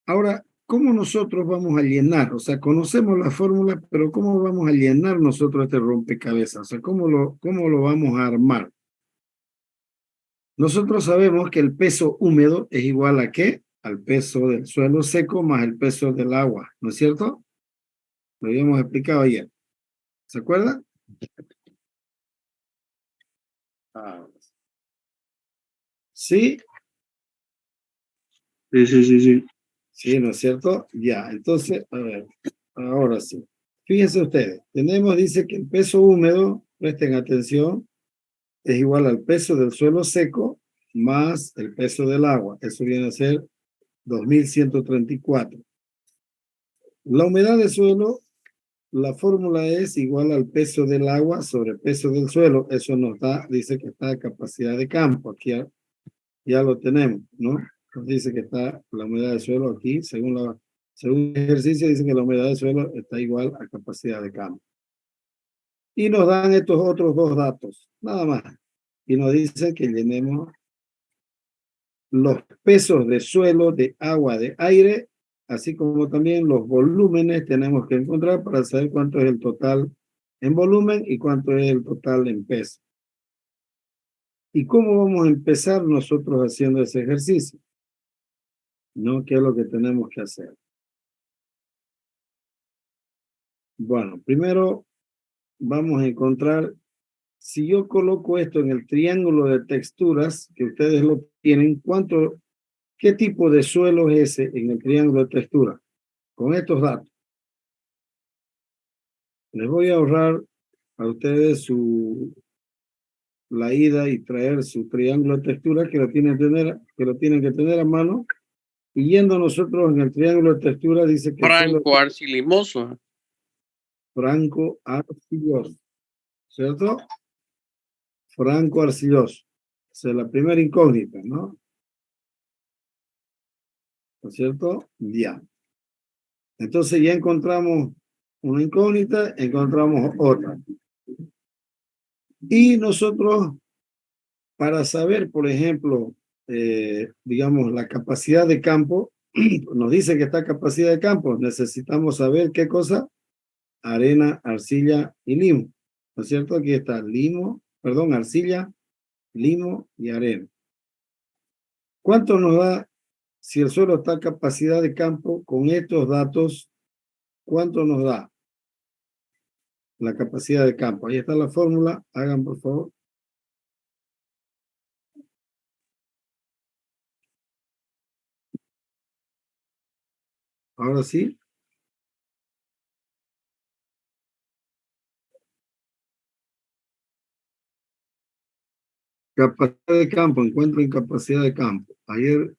Ahora, ¿cómo nosotros vamos a llenar? O sea, conocemos la fórmula, pero ¿cómo vamos a llenar nosotros este rompecabezas? O sea, cómo lo vamos a armar? Nosotros sabemos que el peso húmedo es igual a ¿qué? Al peso del suelo seco más el peso del agua, ¿no es cierto? Lo habíamos explicado ayer. ¿Se acuerdan? Ah, ¿sí? Sí. Sí, ¿no es cierto? Ya, entonces, a ver, ahora sí. Fíjense ustedes, tenemos, dice que el peso húmedo, presten atención, es igual al peso del suelo seco más el peso del agua. Eso viene a ser 2134. La humedad del suelo, la fórmula es igual al peso del agua sobre el peso del suelo. Eso nos da, dice que está a capacidad de campo. Aquí ya lo tenemos, ¿no? Nos dice que está la humedad del suelo aquí, según el ejercicio, dice que la humedad del suelo está igual a capacidad de campo. Y nos dan estos otros dos datos, nada más. Y nos dice que llenemos los pesos de suelo, de agua, de aire, así como también los volúmenes tenemos que encontrar para saber cuánto es el total en volumen y cuánto es el total en peso. ¿Y cómo vamos a empezar nosotros haciendo ese ejercicio? ¿No? ¿Qué es lo que tenemos que hacer? Bueno, primero vamos a encontrar, si yo coloco esto en el triángulo de texturas, que ustedes lo tienen, ¿qué tipo de suelo es ese en el triángulo de textura? Con estos datos. Les voy a ahorrar a ustedes la ida y traer su triángulo de textura que lo tienen que tener a mano. Y yendo nosotros en el triángulo de textura, dice que Franco arcilimoso. Franco arcilloso, ¿cierto? Franco arcilloso. Esa es la primera incógnita, ¿no? ¿No es cierto? Ya. Entonces ya encontramos una incógnita, encontramos otra. Y nosotros, para saber, por ejemplo, digamos, la capacidad de campo, nos dice que está capacidad de campo, necesitamos saber qué cosa, arena, arcilla y limo. ¿No es cierto? Aquí está arcilla, limo y arena. ¿Cuánto nos da si el suelo está a capacidad de campo con estos datos? ¿Cuánto nos da la capacidad de campo? Ahí está la fórmula, hagan por favor. Ahora sí. Capacidad de campo, encuentro incapacidad de campo. Ayer,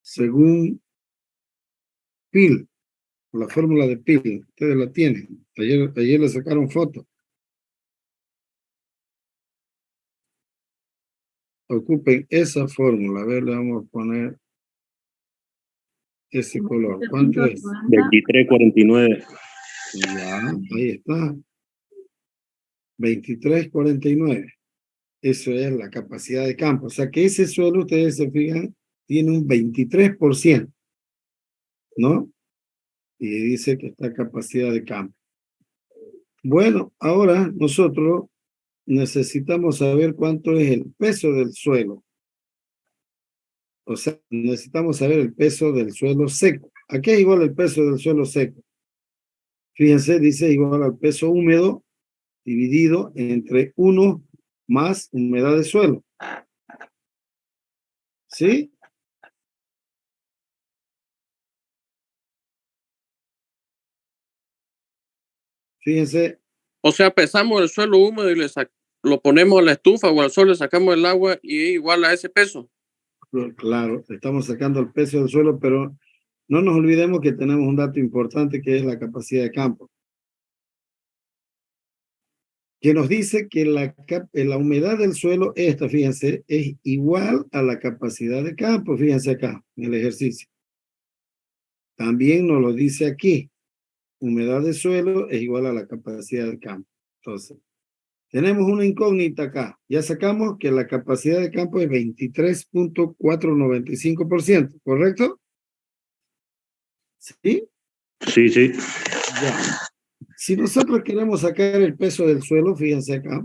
según PIL, la fórmula de PIL, ustedes la tienen. Ayer le sacaron foto. Ocupen esa fórmula. A ver, le vamos a poner ese color. ¿Cuánto es? 2349. Ya, ahí está. 2349. Eso es la capacidad de campo. O sea que ese suelo, ustedes se fijan, tiene un 23%, ¿no? Y dice que está capacidad de campo. Bueno, ahora nosotros necesitamos saber cuánto es el peso del suelo. O sea, necesitamos saber el peso del suelo seco. ¿A qué es igual el peso del suelo seco? Fíjense, dice igual al peso húmedo dividido entre 1 más humedad de suelo. ¿Sí? Fíjense. O sea, pesamos el suelo húmedo y lo ponemos a la estufa o al sol, le sacamos el agua y es igual a ese peso. Claro, estamos sacando el peso del suelo, pero no nos olvidemos que tenemos un dato importante que es la capacidad de campo, que nos dice que la humedad del suelo, fíjense, es igual a la capacidad de campo, fíjense acá en el ejercicio. También nos lo dice aquí, humedad del suelo es igual a la capacidad de campo. Entonces, tenemos una incógnita acá. Ya sacamos que la capacidad de campo es 23.495%, ¿correcto? ¿Sí? Sí, sí. Ya. Si nosotros queremos sacar el peso del suelo, fíjense acá,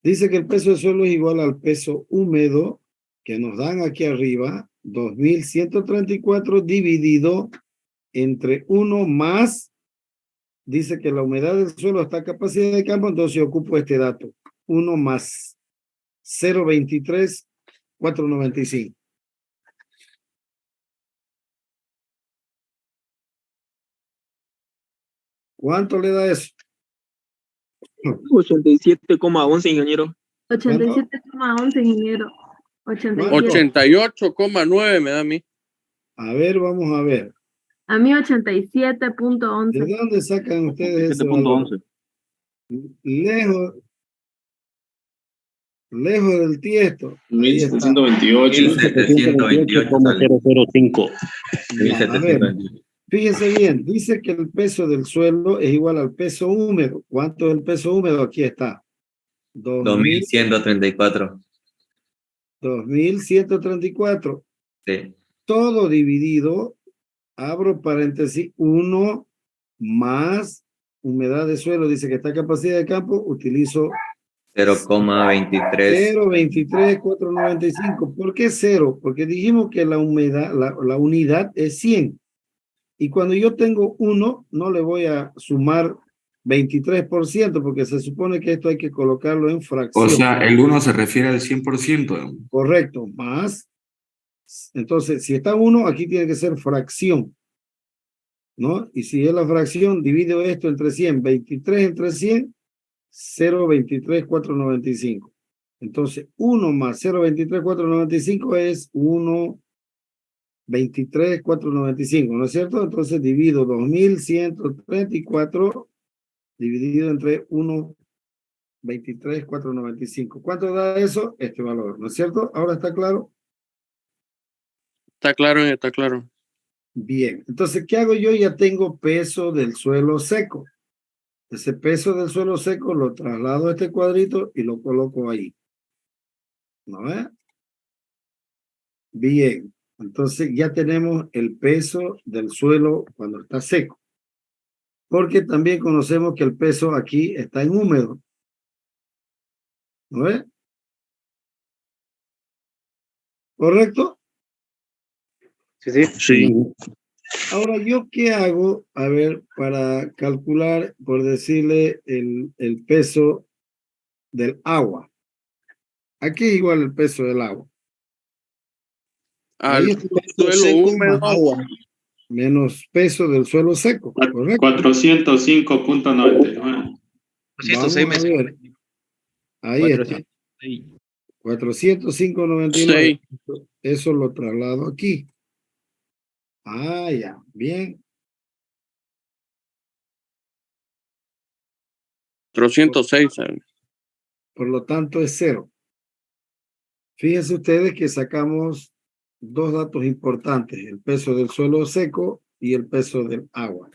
dice que el peso del suelo es igual al peso húmedo que nos dan aquí arriba, 2134 dividido entre 1 más, dice que la humedad del suelo está a capacidad de campo, entonces yo ocupo este dato, 1 más 0.23.495. ¿Cuánto le da eso? 87,11, ingeniero. 87,11, ingeniero. 87. 88,9 me da a mí. A ver, vamos a ver. A mí ¿De 87.11. dónde sacan ustedes ese valor? 7.11. Lejos del tiesto. Ahí está. 1728. 1728,005. A ver, fíjense bien, dice que el peso del suelo es igual al peso húmedo. ¿Cuánto es el peso húmedo? Aquí está. 2134. 2134. Sí. Todo dividido, abro paréntesis, 1 más humedad de suelo. Dice que está capacidad de campo, utilizo 0,23. 0.23495. ¿Por qué 0? Porque dijimos que la humedad, la unidad es 100. Y cuando yo tengo 1, no le voy a sumar 23%, porque se supone que esto hay que colocarlo en fracción. O sea, el 1 se refiere al 100%. Correcto, más. Entonces, si está 1, aquí tiene que ser fracción, ¿no? Y si es la fracción, divido esto entre 100, 23 entre 100, 0.23495. Entonces, 1 más 0.23495 es 1.23495, ¿no es cierto? Entonces, divido 2134 dividido entre 1.23495. ¿Cuánto da eso? Este valor, ¿no es cierto? ¿Ahora está claro? Está claro, está claro. Bien, entonces, ¿qué hago yo? Ya tengo peso del suelo seco. Ese peso del suelo seco lo traslado a este cuadrito y lo coloco ahí. ¿No ves? Bien, entonces ya tenemos el peso del suelo cuando está seco. Porque también conocemos que el peso aquí está en húmedo. ¿No ves? ¿Correcto? Sí. Sí. Ahora, ¿yo qué hago? A ver, para calcular, por decirle, el peso del agua. Aquí es igual el peso del agua. Al Ahí está suelo seco húmedo. más agua. menos peso del suelo seco, ¿correcto? 405.99. Vamos a ver. Ahí está. 405.99. Eso lo traslado aquí. Ah, ya. Bien. 406. Por lo tanto, es 0. Fíjense ustedes que sacamos dos datos importantes, el peso del suelo seco y el peso del agua.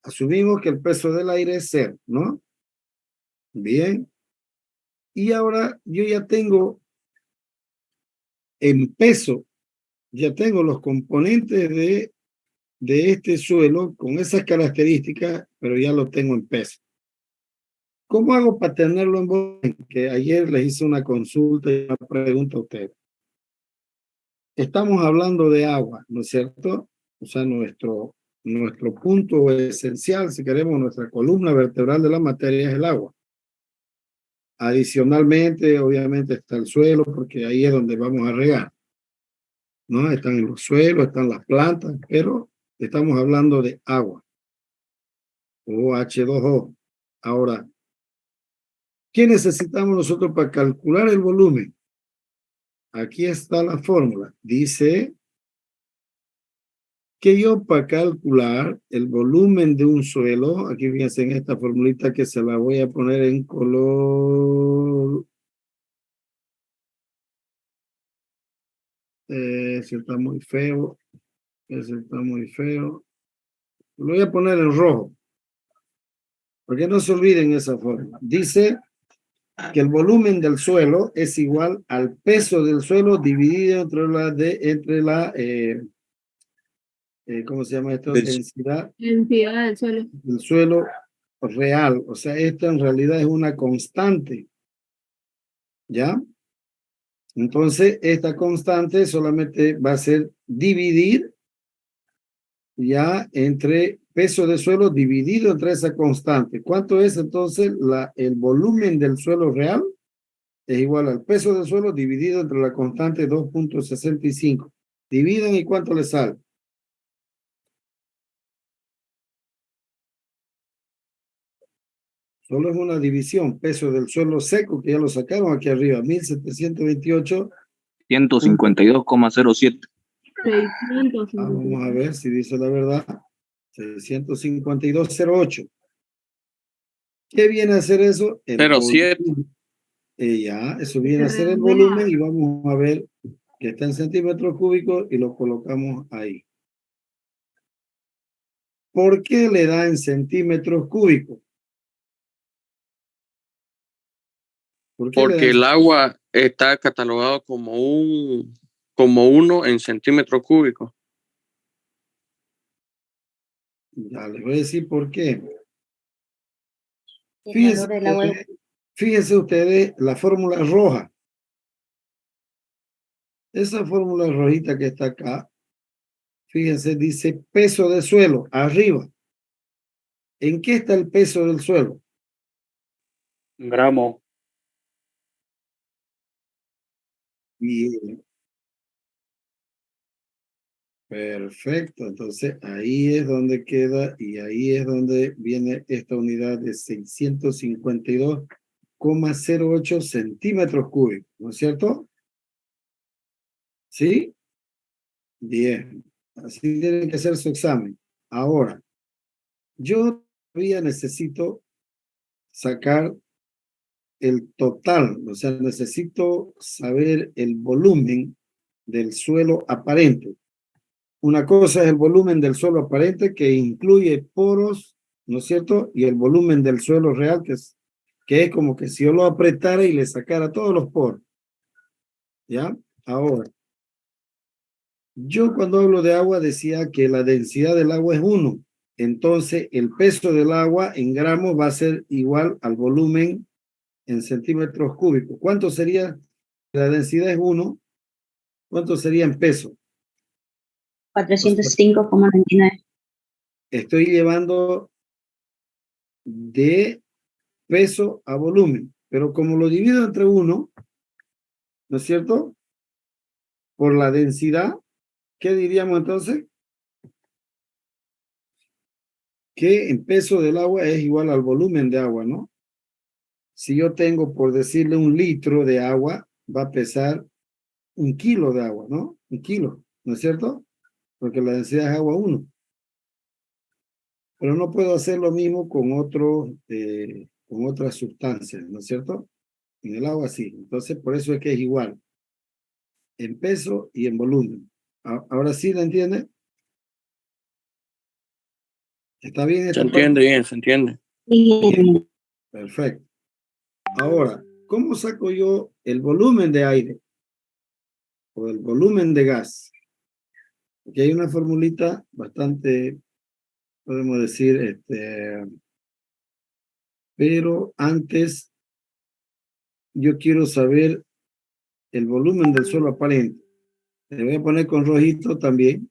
Asumimos que el peso del aire es 0, ¿no? Bien. Y ahora yo ya tengo el peso, ya tengo los componentes de este suelo con esas características, pero ya lo tengo en peso. ¿Cómo hago para tenerlo en volumen? Que ayer les hice una consulta y una pregunta a ustedes. Estamos hablando de agua, ¿no es cierto? O sea, nuestro punto esencial, si queremos, nuestra columna vertebral de la materia es el agua. Adicionalmente, obviamente, está el suelo, porque ahí es donde vamos a regar, ¿no? Están en los suelos, están las plantas, pero estamos hablando de agua. O H2O. Ahora, ¿qué necesitamos nosotros para calcular el volumen? Aquí está la fórmula. Dice que yo para calcular el volumen de un suelo, aquí fíjense en esta formulita que se la voy a poner en color. Ese está muy feo. Ese está muy feo. Lo voy a poner en rojo. Porque no se olviden esa fórmula. Dice que el volumen del suelo es igual al peso del suelo dividido entre ¿cómo se llama esto? Del- Densidad Densidad del suelo. del suelo real. O sea, esto en realidad es una constante. ¿Ya? Entonces, esta constante solamente va a ser dividir ya entre peso de suelo dividido entre esa constante. ¿Cuánto es entonces el volumen del suelo real? Es igual al peso del suelo dividido entre la constante 2.65. Dividan y ¿cuánto le sale? Solo es una división. Peso del suelo seco, que ya lo sacaron aquí arriba, 1728. 152,07. 600. Vamos a ver si dice la verdad. 652,08. ¿Qué viene a ser eso? El 0,7. volumen. Ya, eso viene a ser el volumen y vamos a ver que está en centímetros cúbicos y lo colocamos ahí. ¿Por qué le da en centímetros cúbicos? ¿Por qué le da Porque en el agua está catalogado como 1 en centímetros cúbicos. Ya les voy a decir por qué. El Fíjense valor del agua. fíjense ustedes la fórmula roja. Esa fórmula rojita que está acá, fíjense, dice peso de suelo, arriba. ¿En qué está el peso del suelo? Gramo. Bien. Perfecto, entonces ahí es donde queda y ahí es donde viene esta unidad de 652,08 centímetros cúbicos, ¿no es cierto? ¿Sí? Bien, así tienen que hacer su examen. Ahora, yo todavía necesito sacar el total, o sea, necesito saber el volumen del suelo aparente. Una cosa es el volumen del suelo aparente que incluye poros, ¿no es cierto? Y el volumen del suelo real que es como que si yo lo apretara y le sacara todos los poros. ¿Ya? Ahora, yo cuando hablo de agua decía que la densidad del agua es 1. Entonces, el peso del agua en gramos va a ser igual al volumen en centímetros cúbicos. ¿Cuánto sería? La densidad es 1. ¿Cuánto sería en peso? 405,99. Estoy llevando de peso a volumen, pero como lo divido entre 1, ¿no es cierto? Por la densidad, ¿qué diríamos entonces? Que en peso del agua es igual al volumen de agua, ¿no? Si yo tengo, por decirle, 1 litro de agua, va a pesar 1 kilo de agua, ¿no? 1 kilo, ¿no es cierto? Porque la densidad es agua 1. Pero no puedo hacer lo mismo con con otras sustancias, ¿no es cierto? En el agua sí. Entonces, por eso es que es igual en peso y en volumen. Ahora sí, ¿la entiende? ¿Está bien Se esta parte? entiende bien, se entiende. Bien, perfecto. Ahora, ¿cómo saco yo el volumen de aire o el volumen de gas? Aquí hay una formulita bastante, podemos decir, pero antes yo quiero saber el volumen del suelo aparente. Le voy a poner con rojito también.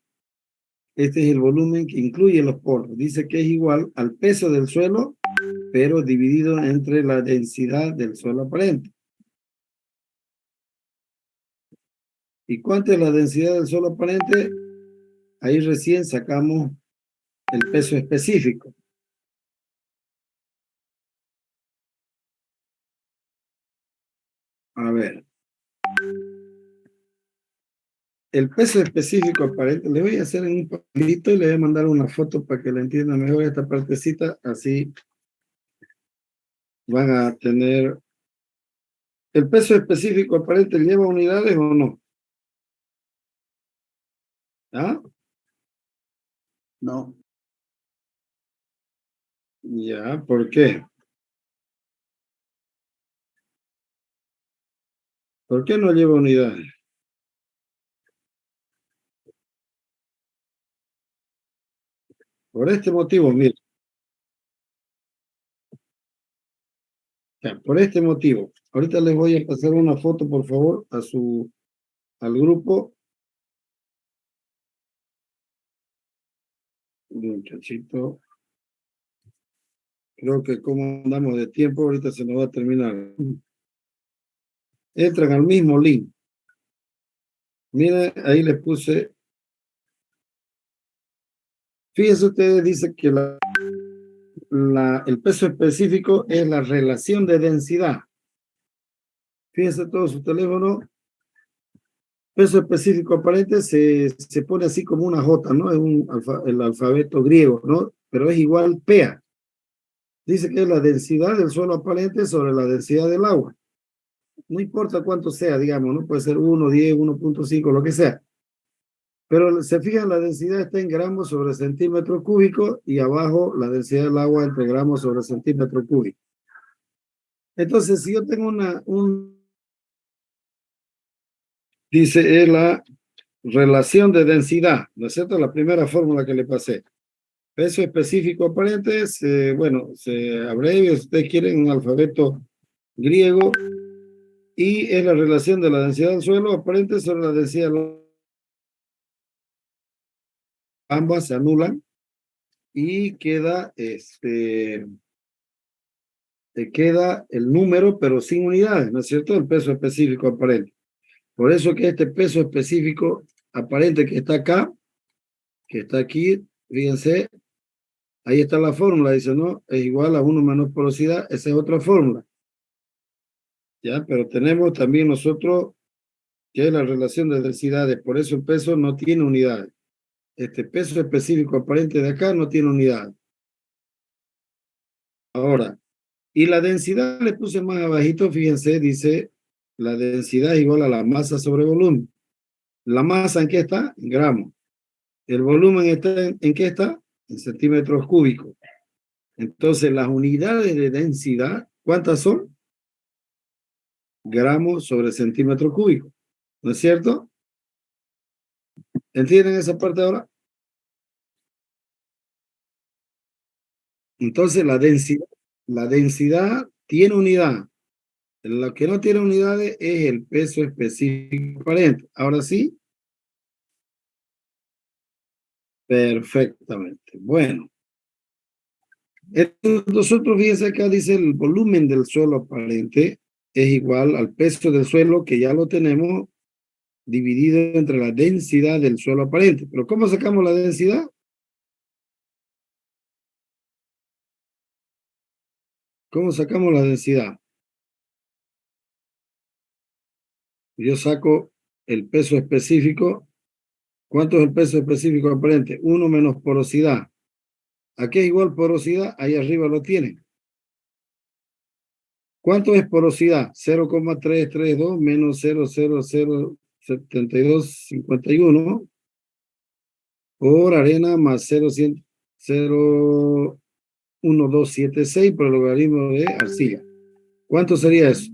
Este es el volumen que incluye los poros. Dice que es igual al peso del suelo, pero dividido entre la densidad del suelo aparente. ¿Y cuánto es la densidad del suelo aparente? Ahí recién sacamos el peso específico. A ver. El peso específico aparente, le voy a hacer en un papelito y le voy a mandar una foto para que la entienda mejor esta partecita, así van a tener... ¿El peso específico aparente lleva unidades o no? ¿Ah? No. Ya, ¿por qué? ¿Por qué no lleva unidades? Por este motivo, mire. Ya, por este motivo. Ahorita les voy a pasar una foto, por favor, al grupo. Muchachito. Creo que como andamos de tiempo, ahorita se nos va a terminar. Entran al mismo link. Miren, ahí les puse. Fíjense ustedes, dice que el peso específico es la relación de densidad. Fíjense todo su teléfono. Peso específico aparente se pone así como una J, ¿no? Es el alfabeto griego, ¿no? Pero es igual PA. Dice que es la densidad del suelo aparente sobre la densidad del agua. No importa cuánto sea, digamos, ¿no? Puede ser 1, 10, 1.5, lo que sea. Pero se fijan, la densidad está en gramos sobre centímetro cúbico y abajo la densidad del agua entre gramos sobre centímetro cúbico. Entonces, si yo tengo dice, es la relación de densidad, ¿no es cierto? La primera fórmula que le pasé. Peso específico aparente, bueno, se abrevia, si ustedes quieren, un alfabeto griego, y es la relación de la densidad del suelo aparente sobre la densidad del agua. Ambas se anulan y queda queda el número, pero sin unidades, ¿no es cierto? El peso específico aparente. Por eso que este peso específico aparente que está acá, que está aquí, fíjense, ahí está la fórmula, dice, ¿no? Es igual a 1 menos porosidad, esa es otra fórmula. Ya, pero tenemos también nosotros que es la relación de densidades, por eso el peso no tiene unidades. Este peso específico aparente de acá no tiene unidades. Ahora, y la densidad le puse más abajito, fíjense, dice, la densidad es igual a la masa sobre volumen. ¿La masa en qué está? En gramos. ¿El volumen está en qué está? En centímetros cúbicos. Entonces, las unidades de densidad, ¿cuántas son? Gramos sobre centímetro cúbico. ¿No es cierto? ¿Entienden esa parte ahora? Entonces, la densidad tiene unidad. Lo que no tiene unidades es el peso específico aparente. Ahora sí. Perfectamente. Bueno. Entonces, nosotros, fíjense acá, dice el volumen del suelo aparente es igual al peso del suelo, que ya lo tenemos dividido entre la densidad del suelo aparente. Pero ¿cómo sacamos la densidad? ¿Cómo sacamos la densidad? Yo saco el peso específico. ¿Cuánto es el peso específico aparente? 1 menos porosidad. ¿A qué es igual porosidad? Ahí arriba lo tienen. ¿Cuánto es porosidad? 0,332 menos 0,0007251 por arena más 0,1276 por el logaritmo de arcilla. ¿Cuánto sería eso?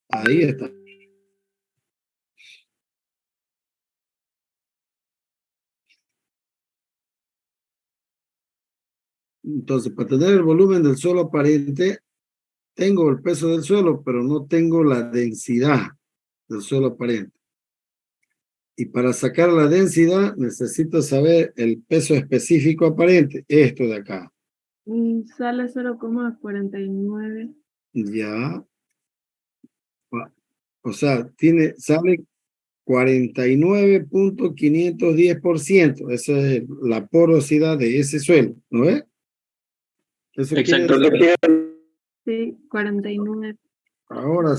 Ahí está. Entonces, para tener el volumen del suelo aparente, tengo el peso del suelo, pero no tengo la densidad del suelo aparente. Y para sacar la densidad, necesito saber el peso específico aparente, esto de acá. Sale 0,49. Ya. O sea, sale 49.510%. Esa es la porosidad de ese suelo, ¿no es? Eso Exacto. Sí, 49. Ahora,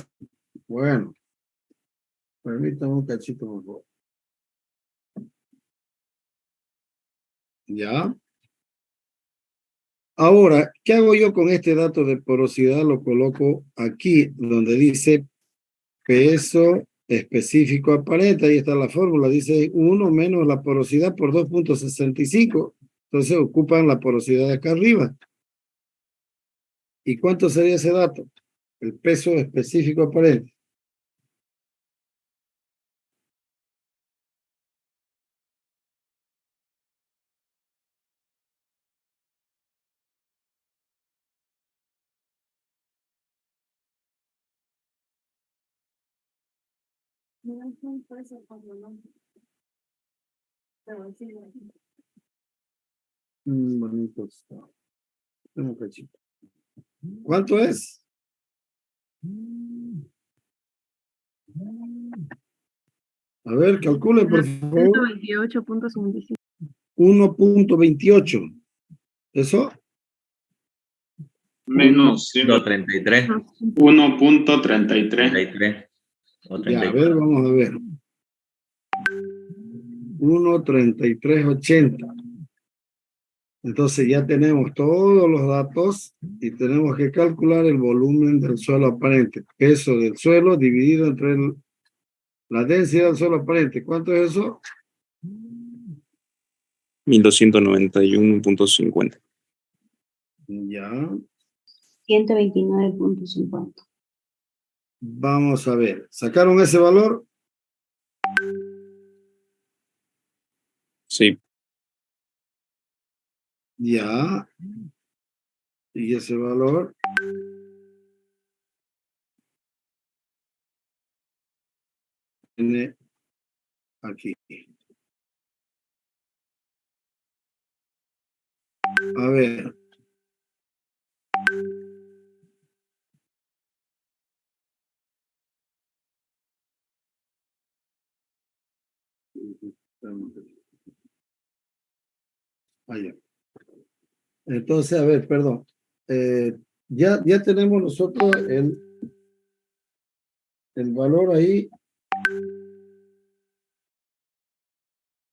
bueno, permítame un cachito, por favor. Ya. Ahora, ¿qué hago yo con este dato de porosidad? Lo coloco aquí, donde dice peso específico aparente. Ahí está la fórmula. Dice 1 menos la porosidad por 2.65. Entonces ocupan la porosidad de acá arriba. ¿Y cuánto sería ese dato? el peso específico aparente. Bonito está. Un cachito. ¿Cuánto es? A ver, calculen, por favor. 128.55. 1.28. ¿Eso? Menos 1.33. 1.33. 33. O Ya, a 34. ver, vamos a ver. 1.3380. Entonces ya tenemos todos los datos y tenemos que calcular el volumen del suelo aparente. Peso del suelo dividido entre la densidad del suelo aparente. ¿Cuánto es eso? 1291.50. Ya. 129.50. Vamos a ver. ¿Sacaron ese valor? Sí. Ya. Y ese valor viene aquí. A ver. Allá. Entonces, a ver, perdón. Ya tenemos nosotros el valor ahí.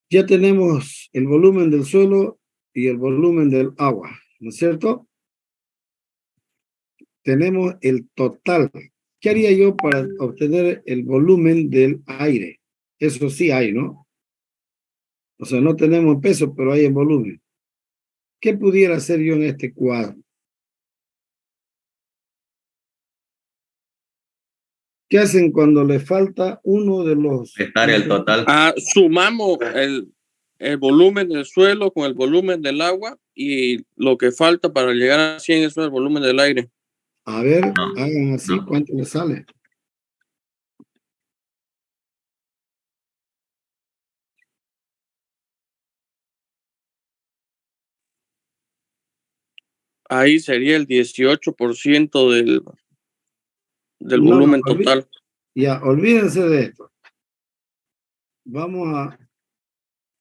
Ya tenemos el volumen del suelo y el volumen del agua, ¿no es cierto? Tenemos el total. ¿Qué haría yo para obtener el volumen del aire? Eso sí hay, ¿no? O sea, no tenemos peso, pero hay en volumen. ¿Qué pudiera hacer yo en este cuadro? ¿Qué hacen cuando le falta uno de los... Restar el total. Sumamos el volumen del suelo con el volumen del agua y lo que falta para llegar a 100, eso es el volumen del aire. A ver, No, hagan así, no. ¿cuánto le sale? Ahí sería el 18% del No, volumen total. Ya, olvídense de esto. Vamos a...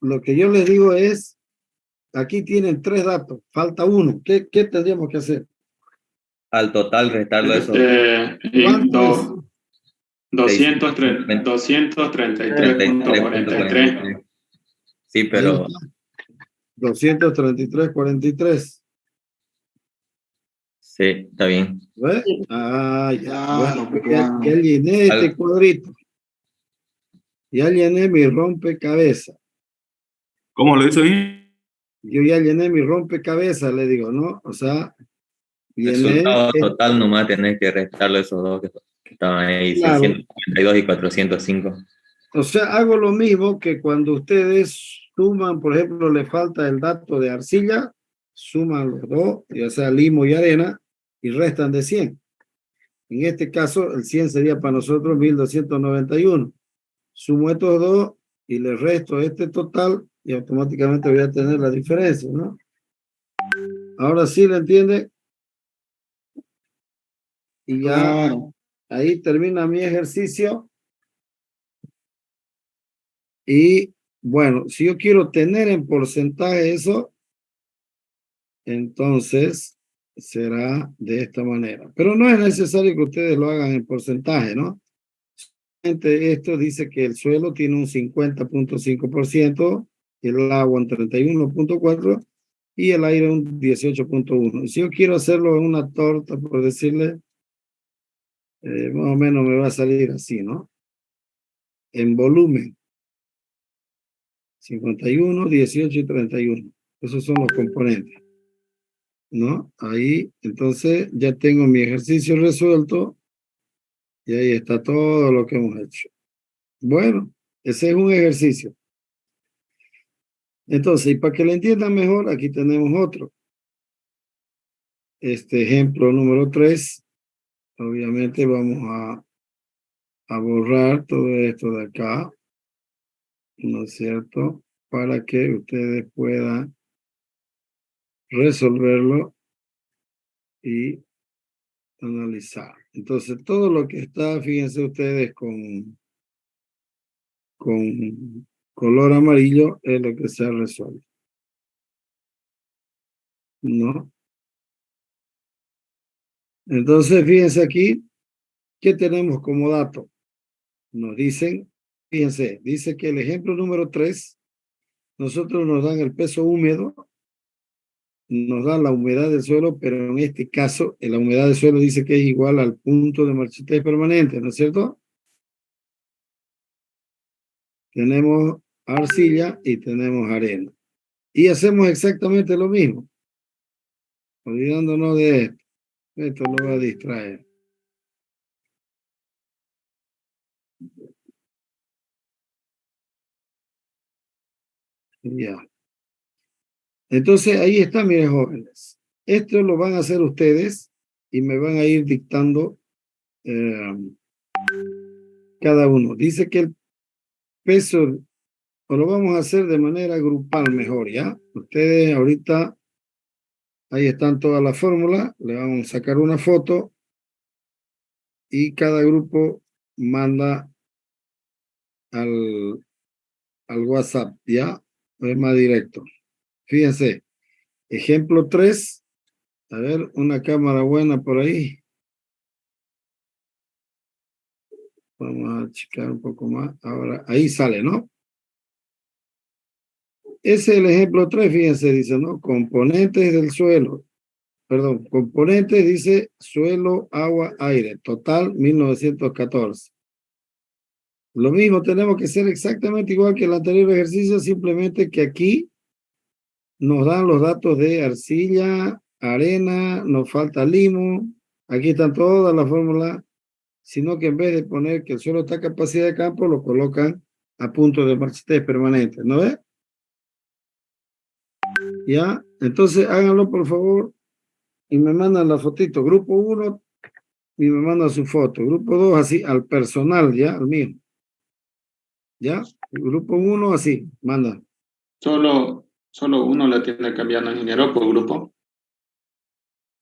Lo que yo les digo es, aquí tienen 3 datos, falta uno. ¿Qué tendríamos que hacer? Al total restarlo eso. ¿Cuánto es? 233.43. Sí, Ahí pero está. 233.43. sí, está bien. ¿Ves? Sí. Ah, ya. Claro, Bueno, claro. ya llené este Al- cuadrito. Ya llené mi rompecabezas. ¿Cómo lo hizo ahí? Yo ya llené mi rompecabezas, le digo, ¿no? O sea, llené, Resultado total nomás tenés que restarlo esos dos que estaban ahí, claro. 652 y 405. O sea, hago lo mismo que cuando ustedes suman, por ejemplo, le falta el dato de arcilla, suman los dos, ya sea limo y arena, y restan de 100. En este caso, el 100 sería para nosotros 1291. Sumo estos dos y le resto este total y automáticamente voy a tener la diferencia, ¿no? Ahora sí lo entiende. Y ya Claro. ahí termina mi ejercicio. Y bueno, si yo quiero tener en porcentaje eso, entonces será de esta manera. Pero no es necesario que ustedes lo hagan en porcentaje, ¿no? Esto dice que el suelo tiene un 50.5%, el agua un 31.4% y el aire un 18.1%. Si yo quiero hacerlo en una torta, por decirle, más o menos me va a salir así, ¿no? En volumen, 51, 18 y 31. Esos son los componentes. ¿no? Ahí, entonces ya tengo mi ejercicio resuelto y ahí está todo lo que hemos hecho. Bueno, ese es un ejercicio. Entonces, y para que lo entiendan mejor, aquí tenemos otro. Este ejemplo número 3, obviamente vamos a borrar todo esto de acá, ¿no es cierto? Para que ustedes puedan resolverlo y analizar. Entonces, todo lo que está, fíjense ustedes, con color amarillo es lo que se ha resuelto. ¿No? Entonces, fíjense aquí, ¿qué tenemos como dato? Nos dicen, fíjense, dice que el ejemplo número 3, nosotros nos dan el peso húmedo, nos dan la humedad del suelo, pero en este caso, la humedad del suelo dice que es igual al punto de marchitez permanente, ¿no es cierto? Tenemos arcilla y tenemos arena. Y hacemos exactamente lo mismo, olvidándonos de esto. Esto lo va a distraer. Ya. Entonces, ahí está, miren, jóvenes. Esto lo van a hacer ustedes y me van a ir dictando cada uno. Dice que el peso, o lo vamos a hacer de manera grupal mejor, ¿ya? Ustedes ahorita, ahí están todas las fórmulas, le vamos a sacar una foto y cada grupo manda al WhatsApp, ¿ya? Es más directo. Fíjense, ejemplo 3, a ver, una cámara buena por ahí. Vamos a checar un poco más. Ahora, ahí sale, ¿no? Ese es el ejemplo 3, fíjense, dice, ¿no? Componentes del suelo. Perdón, componentes dice suelo, agua, aire. Total, 1914. Lo mismo, tenemos que ser exactamente igual que el anterior ejercicio, simplemente que aquí nos dan los datos de arcilla, arena, nos falta limo. Aquí están todas las fórmulas, sino que en vez de poner que el suelo está a capacidad de campo, lo colocan a punto de marchitez permanente, ¿no ves? Ya, entonces háganlo por favor y me mandan la fotito. Grupo 1 y me mandan su foto. Grupo 2 así, al personal, ya, al mío. ¿Ya? Grupo 1 así, manda. Solo uno la tiene cambiando, ingeniero, por grupo.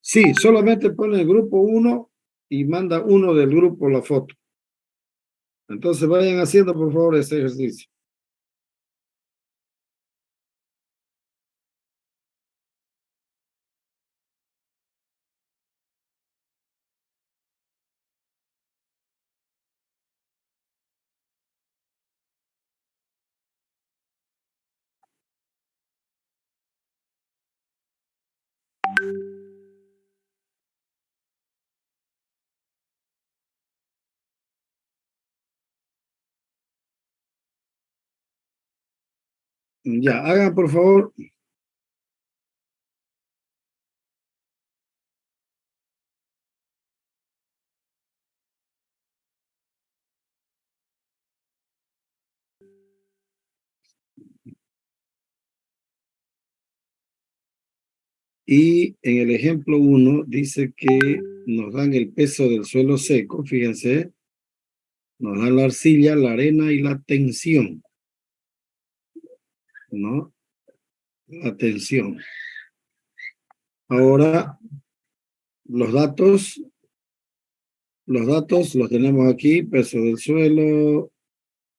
Sí, solamente pone el grupo 1 y manda uno del grupo la foto. Entonces vayan haciendo por favor ese ejercicio. Ya, hagan por favor. Y en el ejemplo 1 dice que nos dan el peso del suelo seco, fíjense, nos dan la arcilla, la arena y la tensión, ¿no? La tensión. Ahora, los datos los tenemos aquí, peso del suelo,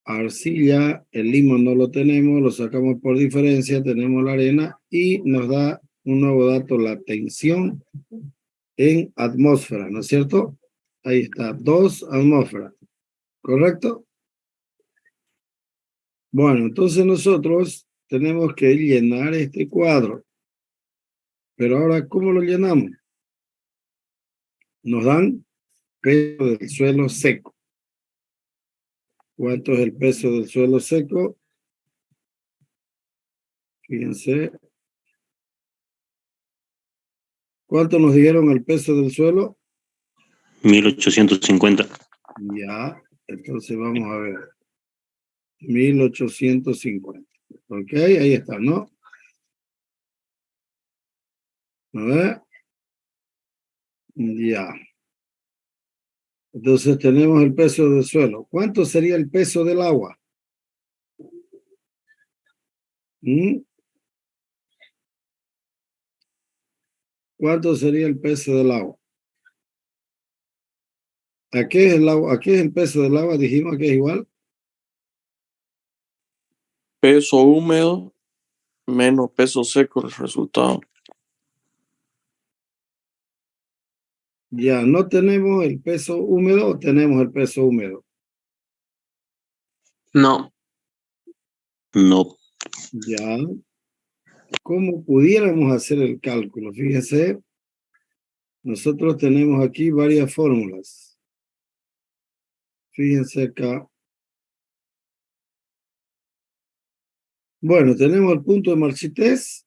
arcilla, el limo no lo tenemos, lo sacamos por diferencia, tenemos la arena y nos da un nuevo dato, la tensión en atmósfera, ¿no es cierto? Ahí está, 2 atmósferas, ¿correcto? Bueno, entonces nosotros tenemos que llenar este cuadro. Pero ahora, ¿cómo lo llenamos? Nos dan peso del suelo seco. ¿Cuánto es el peso del suelo seco? Fíjense. ¿Cuánto nos dijeron el peso del suelo? 1850. Ya, entonces vamos a ver. 1850. Ok, ahí está, ¿no? A ver. Ya. Entonces tenemos el peso del suelo. ¿Cuánto sería el peso del agua? ¿Cuánto sería el peso del agua? ¿A qué es el agua? ¿A qué es el peso del agua? Dijimos que es igual. Peso húmedo menos peso seco, el resultado. Ya, ¿no tenemos el peso húmedo o tenemos el peso húmedo? No. No. Ya. ¿Cómo pudiéramos hacer el cálculo? Fíjese, nosotros tenemos aquí varias fórmulas. Fíjense acá. Bueno, tenemos el punto de Marchitez,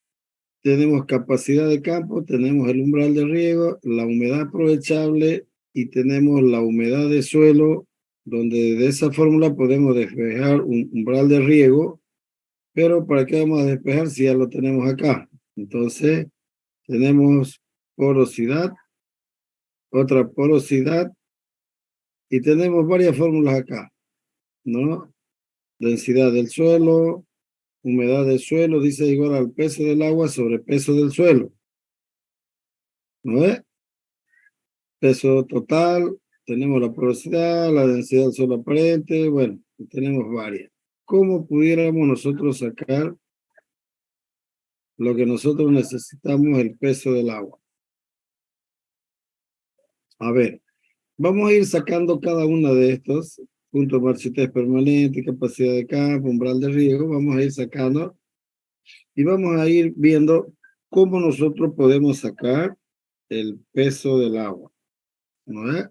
tenemos capacidad de campo, tenemos el umbral de riego, la humedad aprovechable y tenemos la humedad de suelo, donde de esa fórmula podemos despejar un umbral de riego, pero ¿para qué vamos a despejar si ya lo tenemos acá? Entonces, tenemos porosidad, otra porosidad, y tenemos varias fórmulas acá, ¿no? Densidad del suelo, humedad del suelo, dice igual al peso del agua sobre peso del suelo. ¿No es? Peso total, tenemos la porosidad, la densidad del suelo aparente, bueno, tenemos varias. ¿Cómo pudiéramos nosotros sacar lo que nosotros necesitamos, el peso del agua? A ver, vamos a ir sacando cada una de estos, punto de marchitez permanente, capacidad de campo, umbral de riego, vamos a ir sacando y vamos a ir viendo cómo nosotros podemos sacar el peso del agua. ¿No es?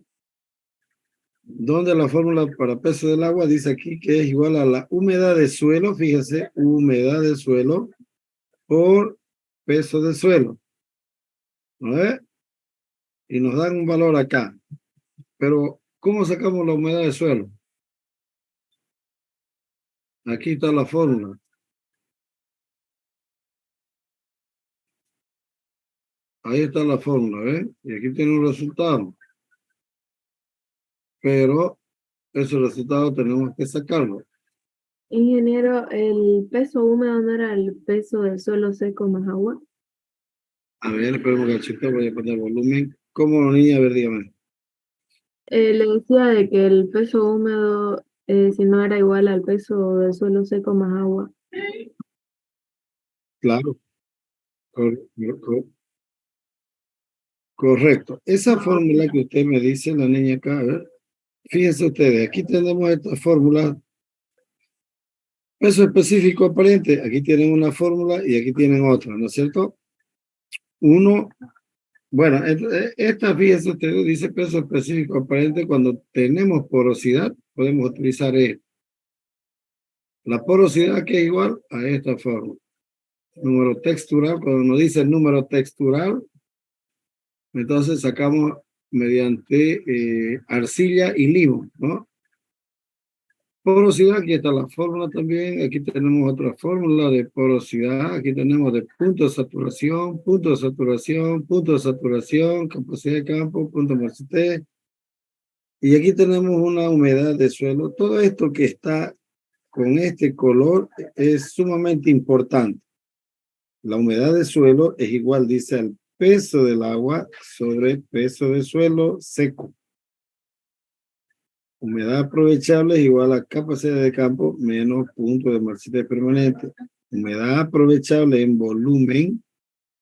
Donde la fórmula para peso del agua dice aquí que es igual a la humedad de suelo, fíjese, humedad de suelo por peso de suelo. ¿No es? Y nos dan un valor acá. Pero, ¿cómo sacamos la humedad de suelo? Aquí está la fórmula. Ahí está la fórmula, ¿ves? Y aquí tiene un resultado. Pero ese resultado tenemos que sacarlo. Ingeniero, ¿el peso húmedo no era el peso del suelo seco más agua? A ver, esperemos que chico voy a poner volumen. ¿Cómo, niña? A ver, dígame. Le decía de que el peso húmedo, si no era igual al peso del suelo seco más agua. Claro. Correcto. Esa fórmula que usted me dice, la niña acá, a ver, fíjense ustedes, aquí tenemos esta fórmula. Peso específico aparente, aquí tienen una fórmula y aquí tienen otra, ¿no es cierto? Uno, bueno, esta, fíjense ustedes, dice peso específico aparente, cuando tenemos porosidad, podemos utilizar esto. La porosidad que es igual a esta fórmula. Número textural, cuando nos dice el número textural, entonces sacamos mediante arcilla y limo, ¿no? Porosidad, aquí está la fórmula también, aquí tenemos otra fórmula de porosidad, aquí tenemos de punto de saturación, punto de saturación, punto de saturación, capacidad de campo, punto de marchitez, y aquí tenemos una humedad de suelo. Todo esto que está con este color es sumamente importante. La humedad de suelo es igual, dice, al peso del agua sobre peso de suelo seco. Humedad aprovechable es igual a capacidad de campo menos punto de marchitez permanente. Humedad aprovechable en volumen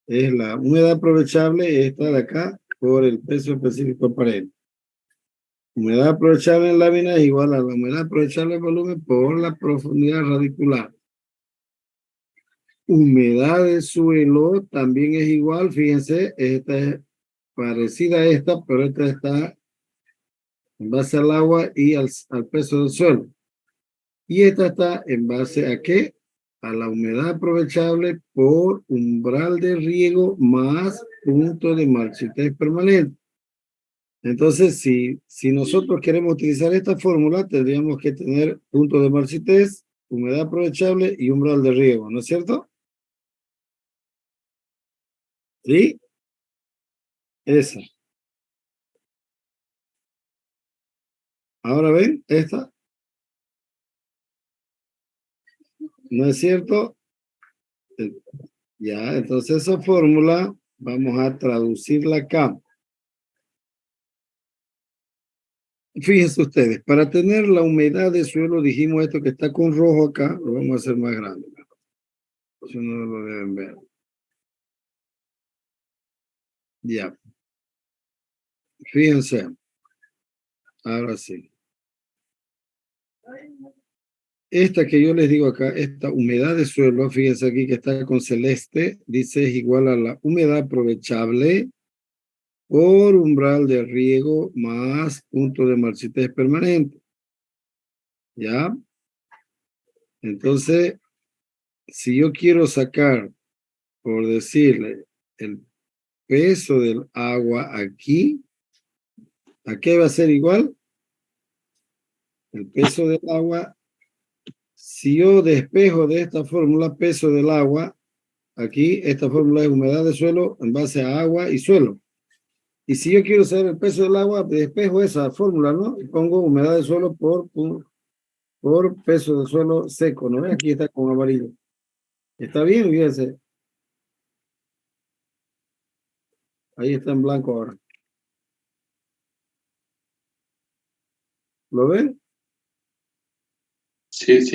es la humedad aprovechable, esta de acá, por el peso específico aparente. Humedad aprovechable en lámina es igual a la humedad aprovechable en volumen por la profundidad radicular. Humedad de suelo también es igual, fíjense, esta es parecida a esta, pero esta está en base al agua y al peso del suelo. Y esta está en base a ¿qué? a la humedad aprovechable por umbral de riego más punto de marchitez permanente. Entonces, si nosotros queremos utilizar esta fórmula, tendríamos que tener punto de marchitez, humedad aprovechable y umbral de riego, ¿no es cierto? ¿Sí? Esa. Ahora ven, esta. ¿No es cierto? Ya, entonces esa fórmula vamos a traducirla acá. Fíjense ustedes, para tener la humedad de suelo, dijimos esto que está con rojo acá, lo vamos a hacer más grande. Eso no lo deben ver. Ya. Fíjense. Ahora sí. Esta que yo les digo acá, esta humedad de suelo, fíjense aquí que está con celeste, dice es igual a la humedad aprovechable por umbral de riego más punto de marchitez permanente. ¿Ya? Entonces, si yo quiero sacar, por decirle, el peso del agua aquí, ¿a qué va a ser igual? El peso del agua, si yo despejo de esta fórmula peso del agua, aquí esta fórmula es humedad de suelo en base a agua y suelo. Y si yo quiero saber el peso del agua, despejo esa fórmula, ¿no? Y pongo humedad de suelo por peso del suelo seco, ¿no? Aquí está con amarillo. ¿Está bien? Fíjense. Ahí está en blanco ahora. ¿Lo ven? Sí, sí.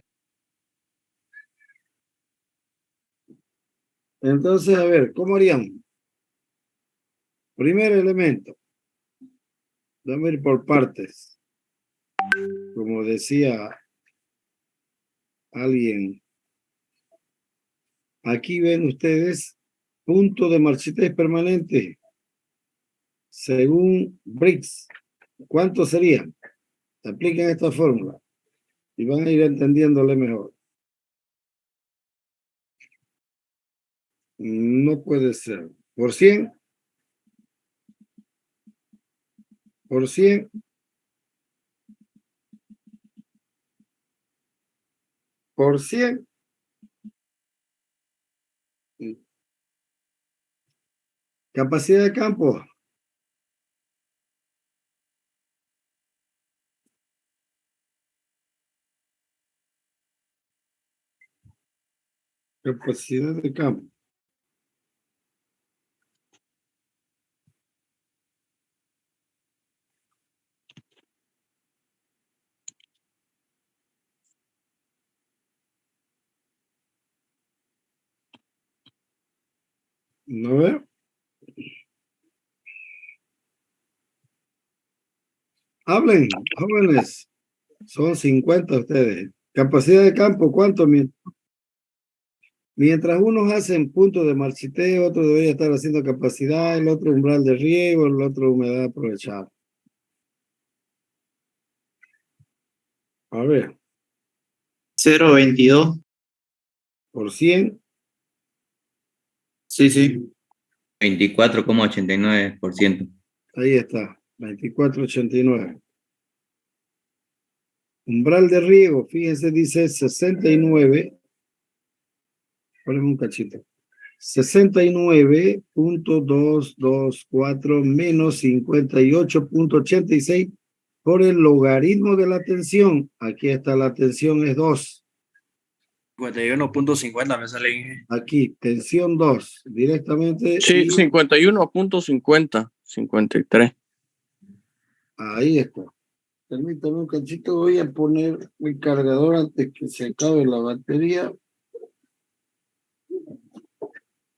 Entonces, a ver, ¿cómo haríamos? Primer elemento. Vamos a ir por partes. Como decía alguien. Aquí ven ustedes punto de marchitez permanente. Según Briggs. ¿Cuánto sería? Apliquen esta fórmula. Y van a ir entendiéndole mejor. No puede ser. ¿Por 100? ¿Por 100? ¿Por 100? Capacidad de campo. Capacidad de campo. ¿No ve? Hablen, jóvenes. Son 50 ustedes. Capacidad de campo, ¿cuánto? Mientras unos hacen punto de marchiteo, otro debería estar haciendo capacidad, el otro umbral de riego, el otro humedad aprovechable. A ver, 0.22. por 100, Sí, sí. 24,89%. ahí está, 24,89. Umbral de riego, fíjense, dice 69. Ponemos un cachito. 69.224 menos 58.86 por el logaritmo de la tensión. Aquí está, la tensión es 2. 51.50 me sale, Inge. Aquí, tensión 2, directamente. Sí, Y 51.50, 53. ahí está. Permítame un cachito, voy a poner mi cargador antes que se acabe la batería.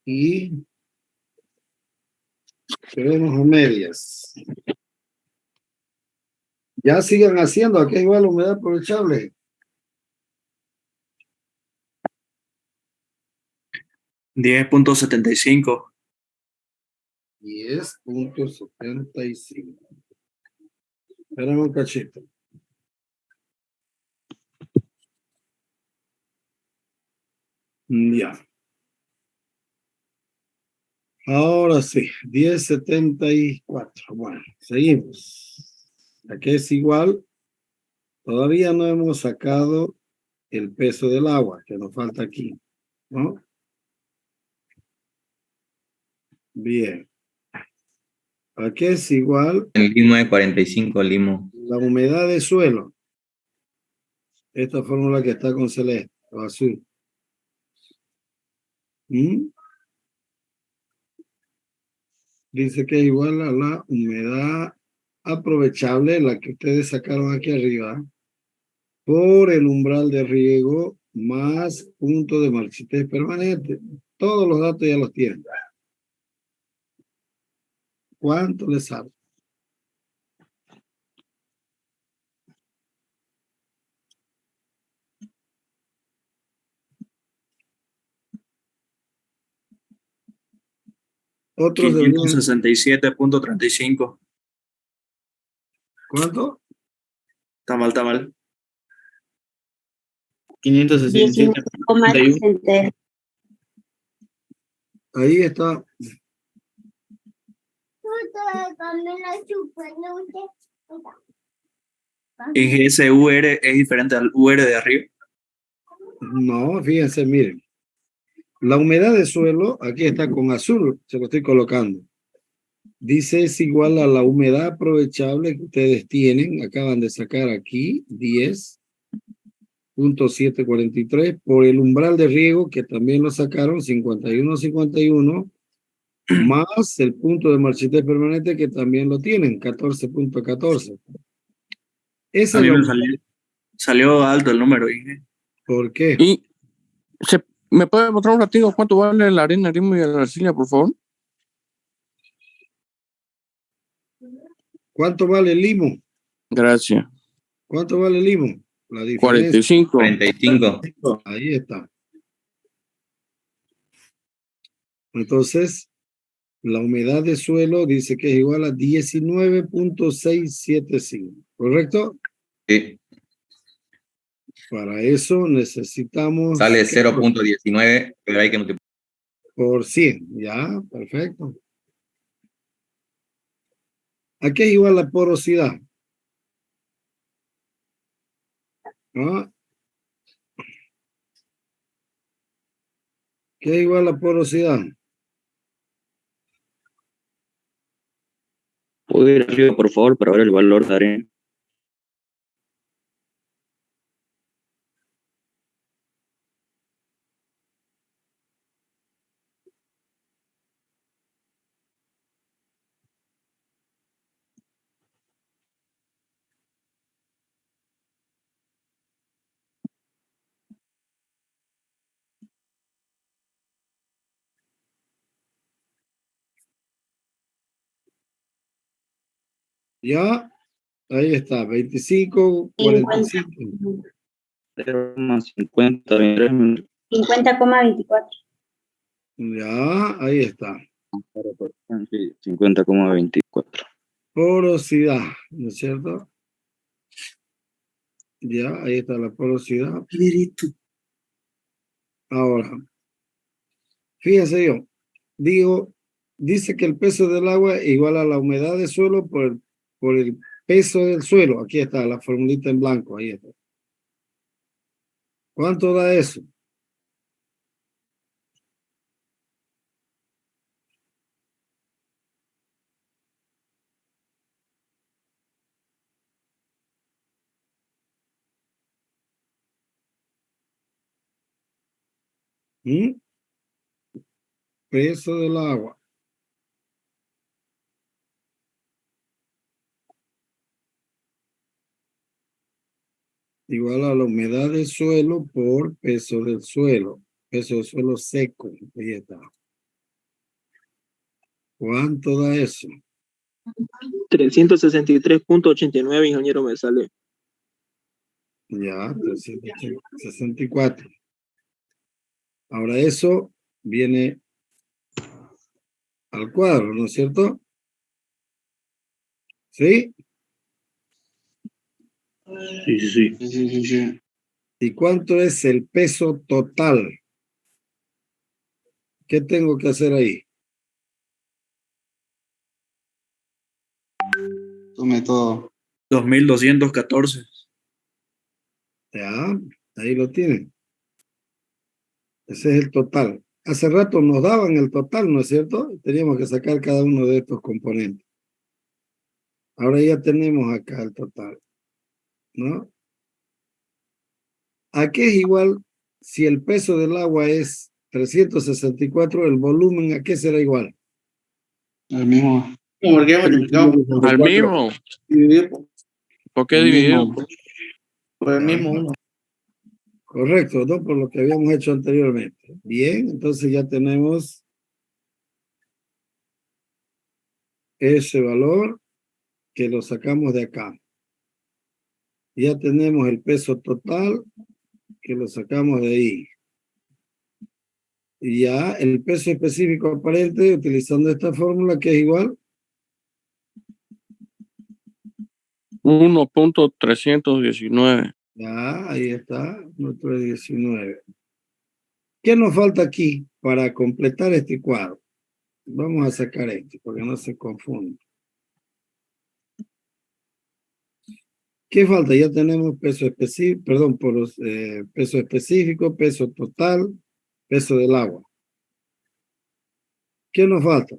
Y quedemos a medias. Ya sigan haciendo, aquí igual humedad aprovechable. 10.75. 10.75. Espérame un cachito. Ya. Ahora sí, 1074. Bueno, seguimos. Aquí es igual. Todavía no hemos sacado el peso del agua, que nos falta aquí, ¿no? Bien. Aquí es igual El limo es 45 limo. la humedad de suelo. Esta fórmula que está con celeste o azul. ¿Mm? Dice que es igual a la humedad aprovechable, la que ustedes sacaron aquí arriba, por el umbral de riego más punto de marchitez permanente. Todos los datos ya los tienen. ¿Cuánto les sale? Otros deberían... 567.35. ¿Cuánto? Está mal, está mal. 19,60. Ahí está. Ese UR es diferente al UR de arriba. No, fíjense, miren. La humedad de suelo, aquí está con azul, se lo estoy colocando. Dice es igual a la humedad aprovechable que ustedes tienen, acaban de sacar aquí, 10.743, por el umbral de riego, que también lo sacaron, 51.51, más el punto de marchitez permanente, que también lo tienen, 14.14. Esa A es mí la me humedad. salió alto el número. Inge. ¿Por qué? Y ¿me puede mostrar un ratito cuánto vale la arena, el limo y la arcilla, por favor? ¿Cuánto vale el limo? Gracias. ¿Cuánto vale el limo? La diferencia. 45. 45. Ahí está. Entonces, la humedad de suelo dice que es igual a 19.675, ¿correcto? Sí. Para eso necesitamos... Sale 0.19, pero hay que multiplicar. Por 100, ya, perfecto. ¿A qué es igual la porosidad? ¿Ah? ¿Qué es igual la porosidad? ¿Puedo ir arriba, por favor, para ver el valor de arena? Ya, ahí está, 25, 45. 50, 50,24. Ya, ahí está. 50,24. Porosidad, ¿no es cierto? Ya, ahí está la porosidad. Ahora, fíjense yo, dice que el peso del agua es igual a la humedad del suelo por el peso del suelo. Aquí está la formulita en blanco, ahí está. ¿Cuánto da eso? ¿Mm? Peso del agua. Igual a la humedad del suelo por peso del suelo. Peso del suelo seco. Ahí está. ¿Cuánto da eso? 363.89, ingeniero, me sale. Ya, 364. Ahora eso viene al cuadro, ¿no es cierto? ¿Sí? Sí. ¿Y cuánto es el peso total? ¿Qué tengo que hacer ahí? Sume todo. 2214. Ya, ahí lo tienen. Ese es el total. Hace rato nos daban el total, ¿no es cierto? Teníamos que sacar cada uno de estos componentes. Ahora ya tenemos acá el total, ¿no? ¿A qué es igual si el peso del agua es 364, el volumen a qué será igual? El mismo. Porque hemos multiplicado por Al 64, mismo. dividir por ¿Por qué El dividido? mismo. por el mismo 1. Correcto, ¿no? Por lo que habíamos hecho anteriormente. Bien, entonces ya tenemos ese valor que lo sacamos de acá. Ya tenemos el peso total que lo sacamos de ahí. Y ya el peso específico aparente utilizando esta fórmula que es igual 1.319. ya, ahí está, nuestro 19. ¿Qué nos falta aquí para completar este cuadro? Vamos a sacar esto, porque no se confunda. ¿Qué falta? Ya tenemos peso específico, perdón, por los peso específico, peso total, peso del agua. ¿Qué nos falta?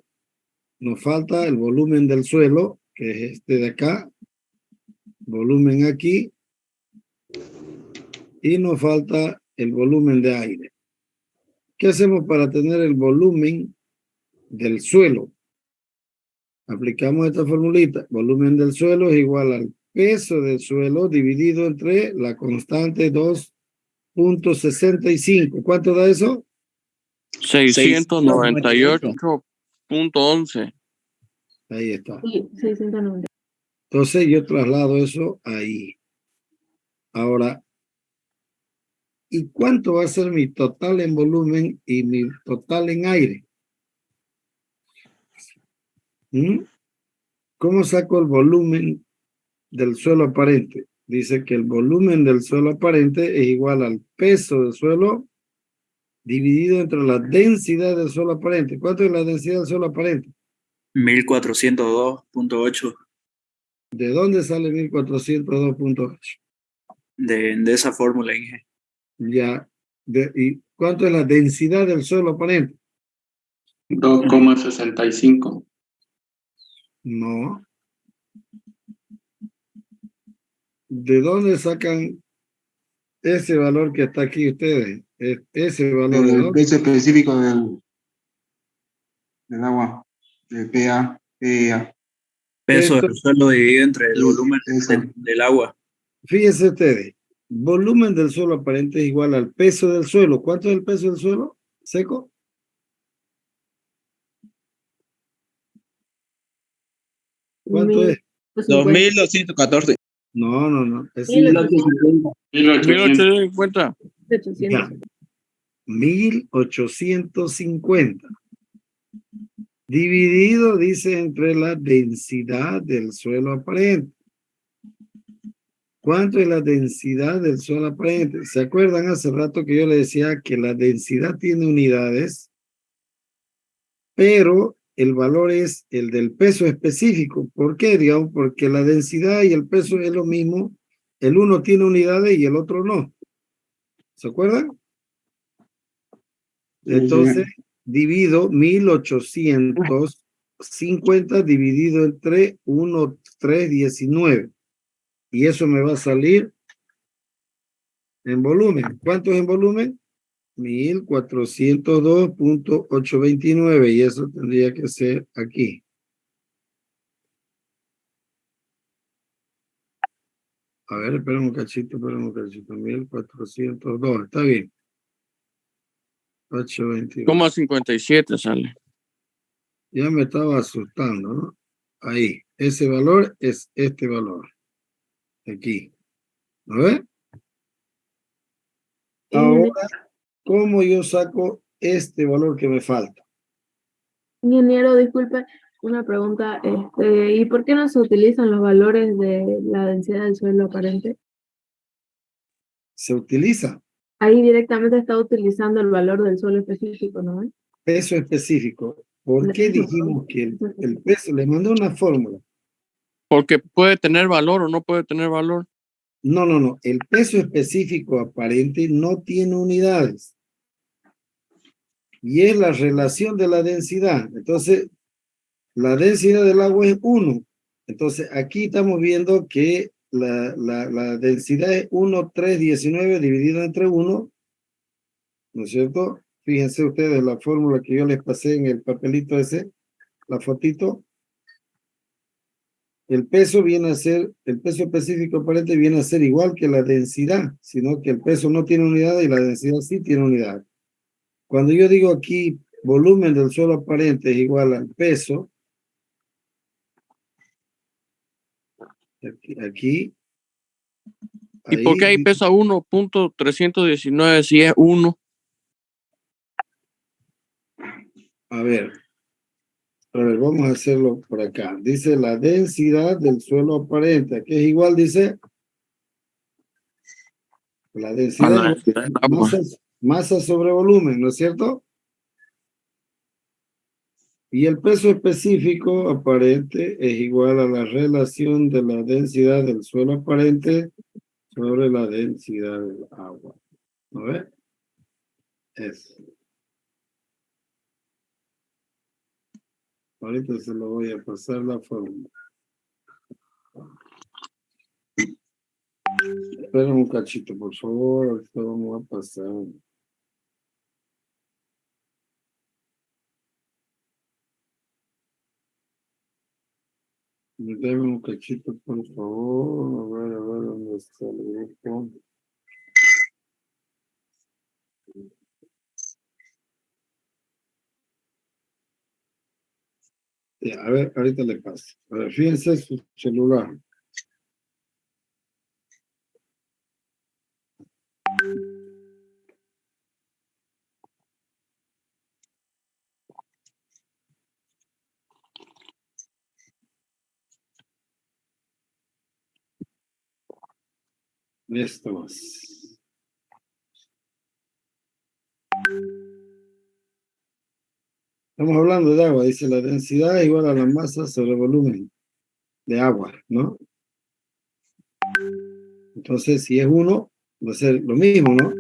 Nos falta el volumen del suelo, que es este de acá, volumen aquí, y nos falta el volumen de aire. ¿Qué hacemos para tener el volumen del suelo? Aplicamos esta formulita. Volumen del suelo es igual al peso del suelo dividido entre la constante 2.65. ¿Cuánto da eso? 698.11. Ahí está. Sí, 690. Entonces yo traslado eso ahí. Ahora, ¿y cuánto va a ser mi total en volumen y mi total en aire? ¿Cómo saco el volumen del suelo aparente? Dice que el volumen del suelo aparente es igual al peso del suelo dividido entre la densidad del suelo aparente. ¿Cuánto es la densidad del suelo aparente? 1402.8. ¿De dónde sale 1402.8? De esa fórmula, Inge. Ya. ¿Y cuánto es la densidad del suelo aparente? 2,65. No. ¿De dónde sacan ese valor que está aquí ustedes? Ese valor de El dónde? peso específico del agua, de PA, PA. Peso Esto- del suelo dividido entre el Sí, volumen eso. del agua. Fíjense ustedes, volumen del suelo aparente es igual al peso del suelo. ¿Cuánto es el peso del suelo? ¿Seco? ¿Cuánto es? 2214. No. Es 1850. 1850. 800. ya. 1850. Dividido, dice, entre la densidad del suelo aparente. ¿Cuánto es la densidad del suelo aparente? ¿Se acuerdan hace rato que yo le decía que la densidad tiene unidades, pero el valor es el del peso específico? ¿Por qué? Digamos, porque la densidad y el peso es lo mismo. El uno tiene unidades y el otro no. ¿Se acuerdan? Entonces, divido 1850 dividido entre 1,319. Y eso me va a salir en volumen. ¿Cuánto es en volumen? 1402.829. Y eso tendría que ser aquí. A ver, esperen un cachito. 1402. Está bien. 829. 57 sale. Ya me estaba asustando, ¿no? Ahí. Ese valor es este valor. Aquí. ¿A ver? Ahora, ¿cómo yo saco este valor que me falta? Ingeniero, disculpe, una pregunta. ¿Y por qué no se utilizan los valores de la densidad del suelo aparente? Se utiliza. Ahí directamente está utilizando el valor del suelo específico, ¿no? peso específico. ¿Por qué dijimos que el peso? Les mandé una fórmula. Porque puede tener valor o no puede tener valor. No. El peso específico aparente no tiene unidades. Y es la relación de la densidad. Entonces, la densidad del agua es 1. Entonces, aquí estamos viendo que la densidad es 1,319 dividido entre 1, ¿no es cierto? Fíjense ustedes la fórmula que yo les pasé en el papelito ese, la fotito. El peso viene a ser, el peso específico aparente viene a ser igual que la densidad, sino que el peso no tiene unidad y la densidad sí tiene unidad. Cuando yo digo aquí volumen del suelo aparente es igual al peso, aquí ¿Y por qué ahí pesa 1.319 si es 1? A ver, vamos a hacerlo por acá. Dice la densidad del suelo aparente, que es igual, dice, la densidad es masa sobre volumen, ¿no es cierto? Y el peso específico aparente es igual a la relación de la densidad del suelo aparente sobre la densidad del agua. ¿No ves? Eso. Ahorita se lo voy a pasar la fórmula. Esperen un cachito, por favor. Ahorita vamos a pasar. Dame un cachito, por favor. A ver dónde está el grupo. Ya, a ver, ahorita le paso. A ver, fíjense su celular. Esto más. Estamos hablando de agua. Dice la densidad es igual a la masa sobre el volumen de agua, ¿no? Entonces, si es 1, va a ser lo mismo, ¿no?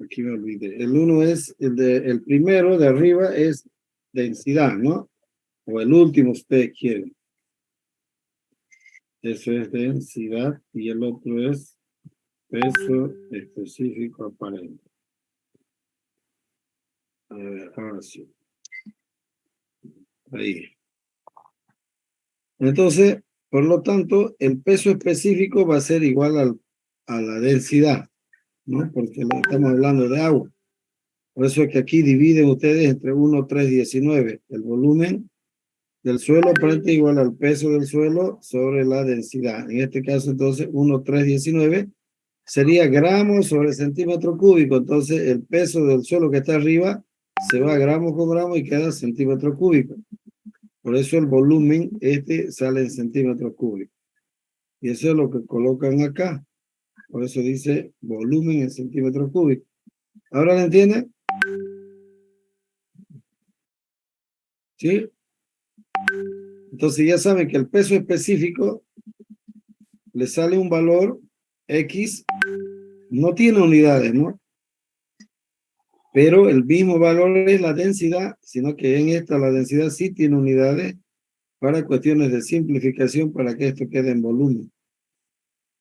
Aquí me olvidé. El 1 es el primero de arriba es densidad, ¿no? O el último, ustedes quieren. Eso es densidad y el otro es peso específico aparente. A ver, ahora sí. Ahí. Entonces, por lo tanto, el peso específico va a ser igual a la densidad, ¿no? Porque estamos hablando de agua. Por eso es que aquí dividen ustedes entre 1,319. El volumen del suelo aparente igual al peso del suelo sobre la densidad. En este caso, entonces, 1,319 sería gramos sobre centímetro cúbico. Entonces, el peso del suelo que está arriba se va gramos con gramos y queda centímetro cúbico. Por eso el volumen sale en centímetros cúbicos. Y eso es lo que colocan acá. Por eso dice volumen en centímetros cúbicos. ¿Ahora lo entienden? ¿Sí? Entonces ya saben que el peso específico le sale un valor X, no tiene unidades, ¿no? Pero el mismo valor es la densidad, sino que en esta la densidad sí tiene unidades para cuestiones de simplificación para que esto quede en volumen.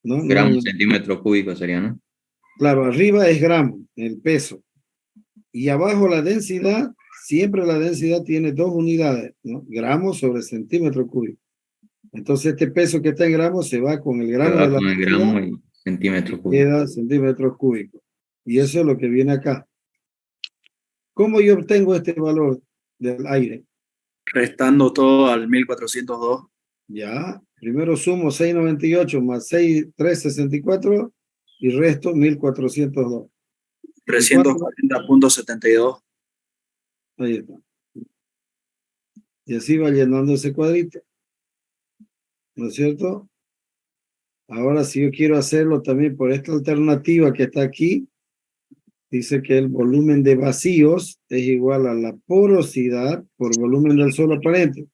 ¿No? Gramos, centímetro cúbico sería, ¿no? Claro, arriba es gramo, el peso. Y abajo la densidad, siempre la densidad tiene 2 unidades, ¿no? Gramos sobre centímetro cúbico. Entonces este peso que está en gramos se va con el gramo de la Con el gramo y centímetro cúbico. queda centímetros cúbicos. Y eso es lo que viene acá. ¿Cómo yo obtengo este valor del aire? Restando todo al 1402. Ya, primero sumo 698 más 364 y resto 1402. 340.72. Ahí está. Y así va llenando ese cuadrito. ¿No es cierto? Ahora, si yo quiero hacerlo también por esta alternativa que está aquí, dice que el volumen de vacíos es igual a la porosidad por volumen del suelo aparente.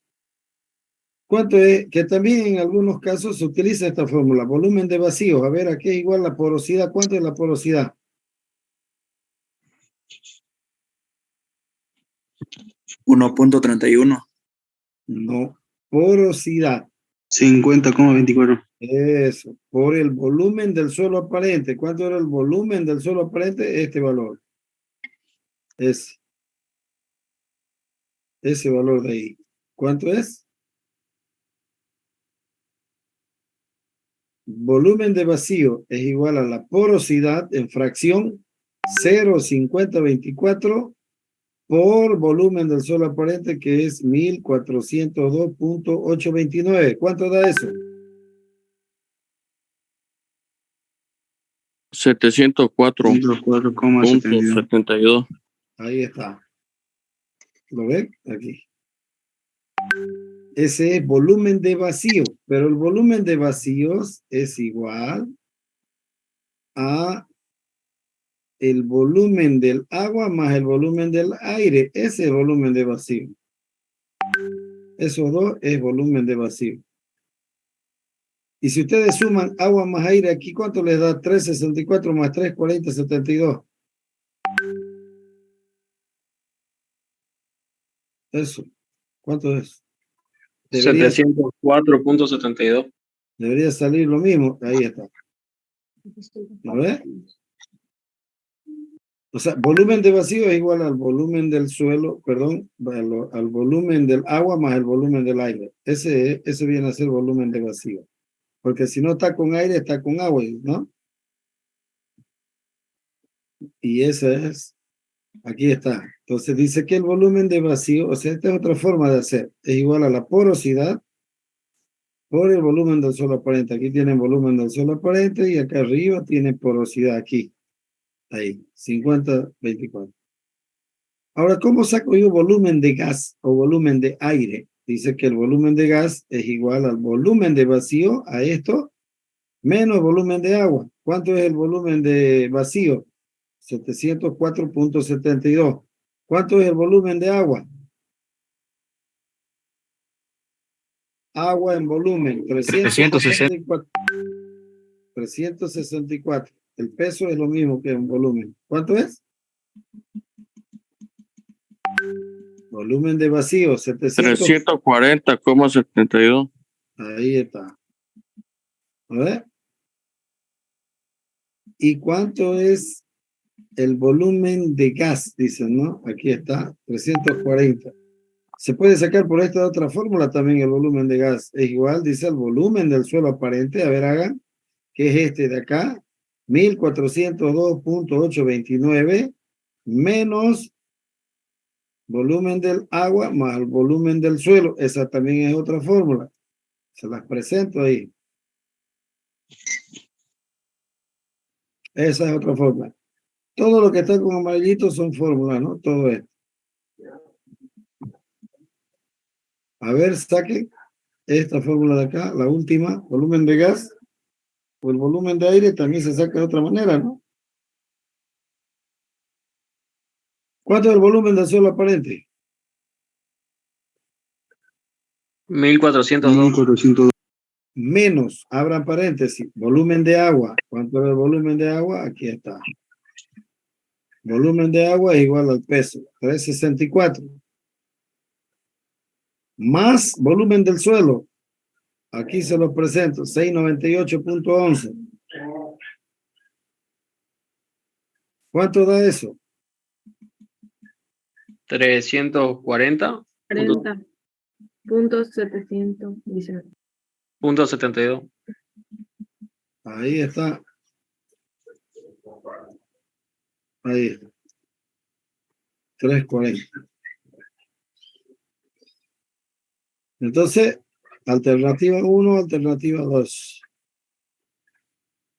¿Cuánto es? Que también en algunos casos se utiliza esta fórmula, volumen de vacíos. A ver, ¿a qué es igual la porosidad? ¿Cuánto es la porosidad? 1.31. No, porosidad. 50,24. Eso, por el volumen del suelo aparente. ¿Cuánto era el volumen del suelo aparente? Este valor. Ese valor de ahí. ¿Cuánto es? Volumen de vacío es igual a la porosidad en fracción 0,5024 por volumen del suelo aparente, que es 1402.829. ¿Cuánto da eso? 704.72. 104,72. Ahí está. ¿Lo ven? Aquí. Ese es volumen de vacío, pero el volumen de vacíos es igual a el volumen del agua más el volumen del aire. Ese es el volumen de vacío. Esos dos es volumen de vacío. Y si ustedes suman agua más aire aquí, ¿cuánto les da? 364 más 3, 40, 72. Eso. ¿Cuánto es? 704.72. Debería salir lo mismo. Ahí está. ¿Lo ves? O sea, volumen de vacío es igual al volumen del suelo, perdón, al volumen del agua más el volumen del aire. Ese viene a ser volumen de vacío. Porque si no está con aire, está con agua, ¿no? Y ese es, aquí está. Entonces dice que el volumen de vacío, o sea, esta es otra forma de hacer, es igual a la porosidad por el volumen del suelo aparente. Aquí tienen volumen del suelo aparente y acá arriba tiene porosidad aquí. Ahí, 50-24. Ahora, ¿cómo saco yo volumen de gas o volumen de aire? Dice que el volumen de gas es igual al volumen de vacío, a esto, menos volumen de agua. ¿Cuánto es el volumen de vacío? 704.72. ¿Cuánto es el volumen de agua? Agua en volumen, 364. 364. El peso es lo mismo que un volumen. ¿Cuánto es? Volumen de vacío, 340,72. Ahí está. A ver. ¿Y cuánto es el volumen de gas? Dicen, ¿no? Aquí está, 340. Se puede sacar por esta otra fórmula también el volumen de gas. Es igual, dice, el volumen del suelo aparente. A ver, hagan, que es este de acá, 1402.829 menos volumen del agua más el volumen del suelo. Esa también es otra fórmula. Se las presento ahí. Esa es otra fórmula. Todo lo que está con amarillito son fórmulas, ¿no? Todo esto. A ver, saquen esta fórmula de acá, la última, volumen de gas o el volumen de aire también se saca de otra manera, ¿no? ¿Cuánto es el volumen del suelo aparente? 1402. 1.402. Menos, abran paréntesis, volumen de agua. ¿Cuánto es el volumen de agua? Aquí está. Volumen de agua es igual al peso, 364. Más volumen del suelo. Aquí se los presento, 698.11. ¿Cuánto da eso? 340.72. 40.719. Ahí está. Ahí está. 340. Entonces, alternativa 1, alternativa 2.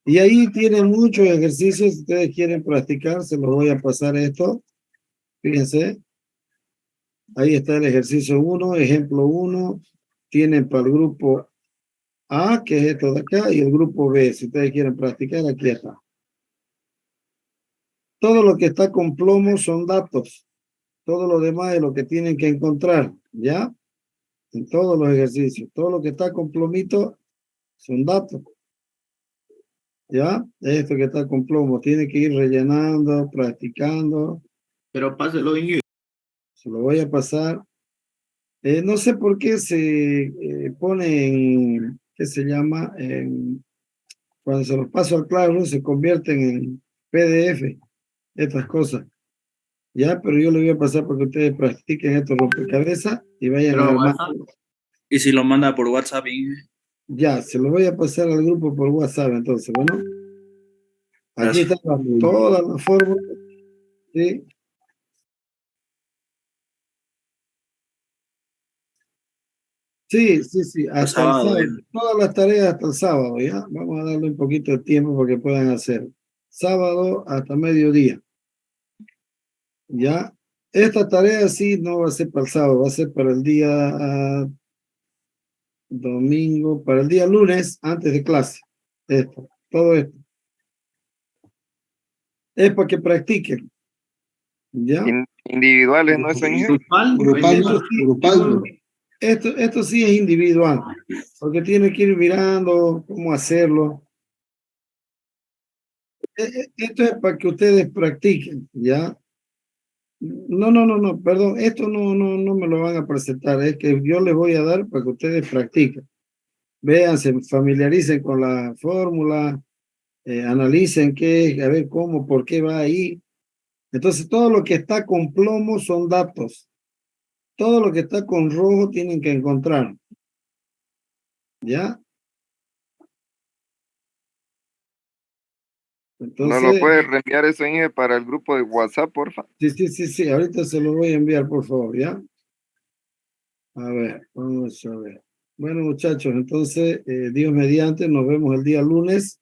Y ahí tienen muchos ejercicios. Si ustedes quieren practicar, se los voy a pasar esto. Fíjense. Ahí está el ejercicio 1, ejemplo 1. Tienen para el grupo A, que es esto de acá, y el grupo B. Si ustedes quieren practicar, aquí está. Todo lo que está con plomo son datos. Todo lo demás es lo que tienen que encontrar, ¿ya? En todos los ejercicios. Todo lo que está con plomito son datos. ¿Ya? Esto que está con plomo. Tiene que ir rellenando, practicando. Pero páselo, Ingrid. Se lo voy a pasar. No sé por qué se pone en, ¿qué se llama? Cuando se los paso al Classroom se convierten en PDF, estas cosas. Ya, pero yo le voy a pasar para que ustedes practiquen estos rompecabezas y vayan Pero armando. ¿y si lo manda por WhatsApp, Ingrid? Ya, se lo voy a pasar al grupo por WhatsApp, entonces, bueno. Aquí Gracias. están todas las fórmulas. ¿Sí? Sí, hasta el sábado. Todas las tareas hasta el sábado, ¿ya? Vamos a darle un poquito de tiempo para que puedan hacer. Sábado hasta mediodía. ¿Ya? Esta tarea sí no va a ser para el sábado, va a ser para el día domingo, para el día lunes antes de clase. Esto, todo esto. Es para que practiquen. ¿Ya? Individuales, ¿no es Grupal. Esto sí es individual, porque tiene que ir mirando cómo hacerlo. Esto es para que ustedes practiquen, ¿ya? No, perdón, esto no me lo van a presentar, es que yo les voy a dar para que ustedes practiquen. Vean, se familiaricen con la fórmula, analicen qué, a ver cómo, por qué va ahí. Entonces, todo lo que está con plomo son datos. Todo lo que está con rojo tienen que encontrar. ¿Ya? Entonces, ¿No lo puedes reenviar eso, Inge, para el grupo de WhatsApp, porfa? Sí, ahorita se lo voy a enviar, por favor, ¿ya? A ver, vamos a ver. Bueno, muchachos, entonces, Dios mediante, nos vemos el día lunes